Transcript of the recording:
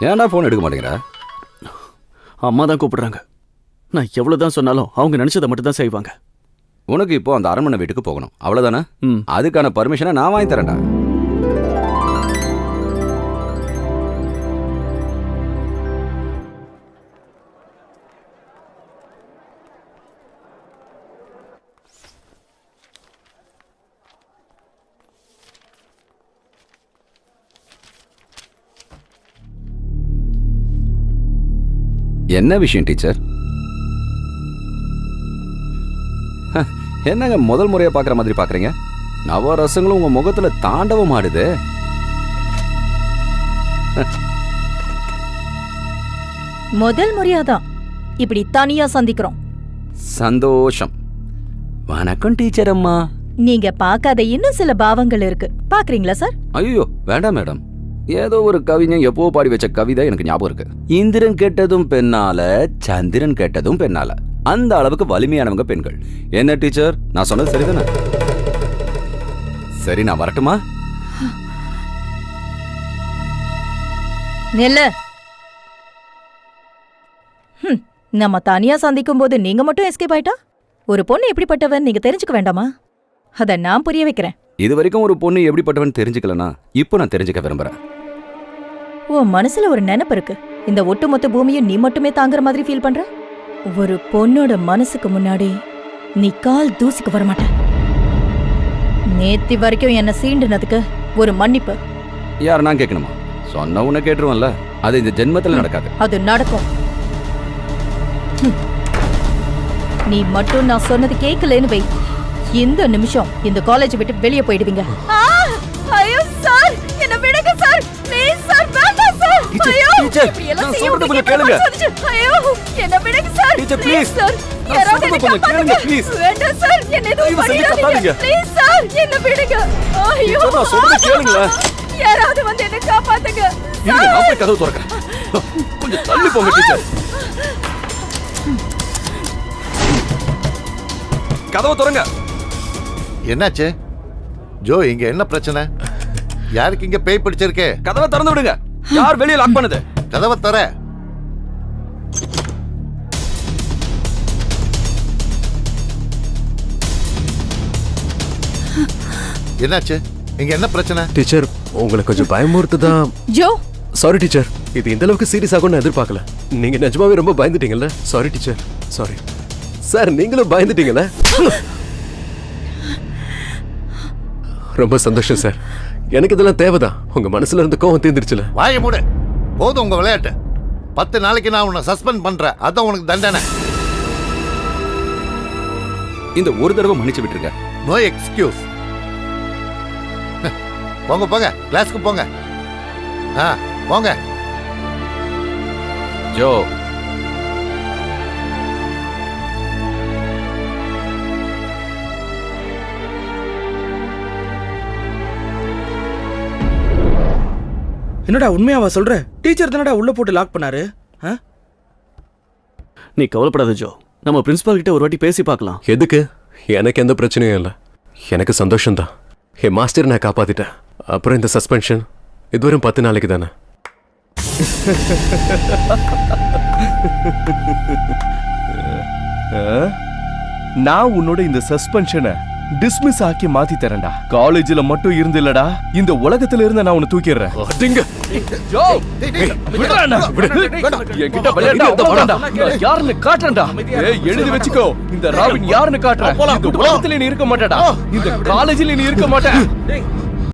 ஏன்டா ஃபோன் எடுக்க மாட்டேங்கிற? அம்மா தான் கூப்பிடுறாங்க. நான் எவ்வளவுதான் சொன்னாலும் அவங்க நினைச்சதை மட்டும் தான் செய்வாங்க. உனக்கு இப்போ அந்த அரண்மனை வீட்டுக்கு போகணும், அவ்வளவுதானே? ம். அதுக்கான பர்மிஷனை நான் வாங்கி தரேன்டா. என்ன விஷயம் டீச்சர்? என்னங்க முதல் முறையா பாக்குற மாதிரி பாக்குறீங்க? நவரசங்களும் உங்க முகத்துல தாண்டவம் ஆடுது. முதல் முறையாதான் இப்படி தனியா சந்திக்கிறோம். சந்தோஷம். வணக்கம் டீச்சர் அம்மா. நீங்க பார்க்காத இன்னும் சில பாவங்கள் இருக்கு, பாக்குறீங்களா சார்? ஐயோ வேண்டாம் மேடம். ஏதோ ஒரு கவிஞன் எப்போ பாடி வச்ச கவிதை எனக்கு ஞாபகம் இருக்கு. இந்திரன் கேட்டதும் பெண்ணால, சந்திரன் கேட்டதும் பெண்ணால. அந்த அளவுக்கு வலிமையானவங்க பெண்கள். என்ன டீச்சர், நான் சொன்னது சரிதானே? சரி, நான் வரட்டுமா? நெல்ல. நம்ம தனியா சந்திக்கும் போது நீங்க மட்டும் எஸ்கேப் ஆயிட்டா ஒரு பொண்ணு எப்படிப்பட்டவன் நீங்க தெரிஞ்சுக்க வேண்டாமா? அத நான் புரிய வைக்கிறேன். இது வரைக்கும் ஒரு பொண்ணு எப்படிப்பட்டவன் தெரிஞ்சுக்கலனா இப்போ நான் தெரிஞ்சுக்க விரும்புறேன். உன் மனசுல ஒரு நினைப்பு இருக்கு, இந்த ஒட்டுமொத்த பூமியும் நீ மட்டுமே தாங்குற மாதிரி ஃபீல் பண்ற. ஒரு பொண்ணோட மனசுக்கு முன்னாடி நீ கால் தூசிக்கு வரமாட்ட. நேத்தி வரைக்கும் என்ன சீண்டுனதுக்கு ஒரு மன்னிப்பு. யார் நான் கேட்கணுமா? சொன்ன உன்னை கேட்டுருவன்ல. அது இந்த ஜென்மத்தில் நடக்காது. அது நடக்கும். நீ மட்டும் நான் சொன்னது கேட்கலன்னு வை, இந்த நிமிஷம் இந்த காலேஜ் விட்டு வெளியே போயிடுவீங்க. ஐயோ சார், என்ன விடுங்க சார், ப்ளீஸ் சார், வேண்டாம் சார். ஐயோ நான் சொல்றது கொஞ்சம் கேளுங்க. ஐயோ என்ன விடுங்க சார், டீச்சர் ப்ளீஸ். யாராவது என்ன காப்பாத்துங்க ப்ளீஸ். வேண்டாம் சார், என்ன எதுவும் பண்ணிடாதீங்க ப்ளீஸ் சார், என்ன விடுங்க. ஐயோ நான் சொல்றது கேளுங்க. யாராவது வந்து என்ன காப்பாத்துங்க. இருங்க, நான் போய் கதவு திறக்கிறேன். கொஞ்சம் தள்ளி போங்க டீச்சர். கதவு திறங்க. என்னாச்சு ஜோ? இங்க என்ன பிரச்சனை? யாருக்கு இங்க பேய் பிடிச்சிருக்கு? கதவை திறந்து விடுங்க. யார் வெளியே லாக் பண்ணது? கதவை தர. என்னாச்சு? இங்க என்ன பிரச்சனை? டீச்சர், உங்களுக்கு கொஞ்சம் பயமுறுத்து தான். ஜோ சாரி டீச்சர், இது இந்த அளவுக்கு சீரியஸ் ஆகும்னு எதிர்பார்க்கல. நீங்க நிஜமாவே ரொம்ப பயந்துட்டீங்கல்ல? Sorry teacher, sorry. சார், நீங்களும் பயந்துட்டீங்கல்ல? ரொம்ப சந்தோஷம் சார். எனக்கு இதெல்லாம் தேவைதான். உங்க மனசுல இருந்து கோவம் தீர்ந்துருச்சுல. வாய மூடு. போதும் உங்க விளையாட்டு. 10 நாளைக்கு நான் உன்னை சஸ்பெண்ட் பண்றேன். அதான் உனக்கு தண்டனை. இந்த ஒரு தடவை மன்னிச்சு விட்டுருங்க. No excuse. போங்க போங்க, கிளாஸ்க்கு போங்க. போங்க. ஜோ, என்னடா உண்மையாவா சொல்ற? டீச்சர் தானடா உள்ள போட்டு லாக் பண்ணாரு. நீ கவலைப்படாத ஜோ, நம்ம பிரின்சிபால் கிட்ட ஒரு வாட்டி பேசி பார்க்கலாம். எதுக்கு? எனக்கு எந்த பிரச்சனையும் இல்லை. எனக்கு சந்தோஷம்தான். என் மாஸ்டர் நான் காப்பாத்திட்டேன். அப்புறம் இந்த சஸ்பென்ஷன் இதுவரை 10 நாளைக்கு தானே. நான் உன்னோட இந்த சஸ்பென்ஷனை டிஸ்மிஸ் ஆக்கி மாத்தி தரேன்டா. காலேஜ்ல மட்டும் இருந்து இல்லடா, இந்த உலகத்துல இருந்து நான் உன்னை தூக்கிடுறேன். என்கிட்ட விளையாண்டா யாருன்னு காட்டுறேன்டா. எழுதி வச்சுக்கோ, இந்த ராபின் யாருன்னு காட்டுறேன். இந்த உலகத்துல நீ இருக்க மாட்டடா, இந்த காலேஜ்ல நீ இருக்க மாட்ட.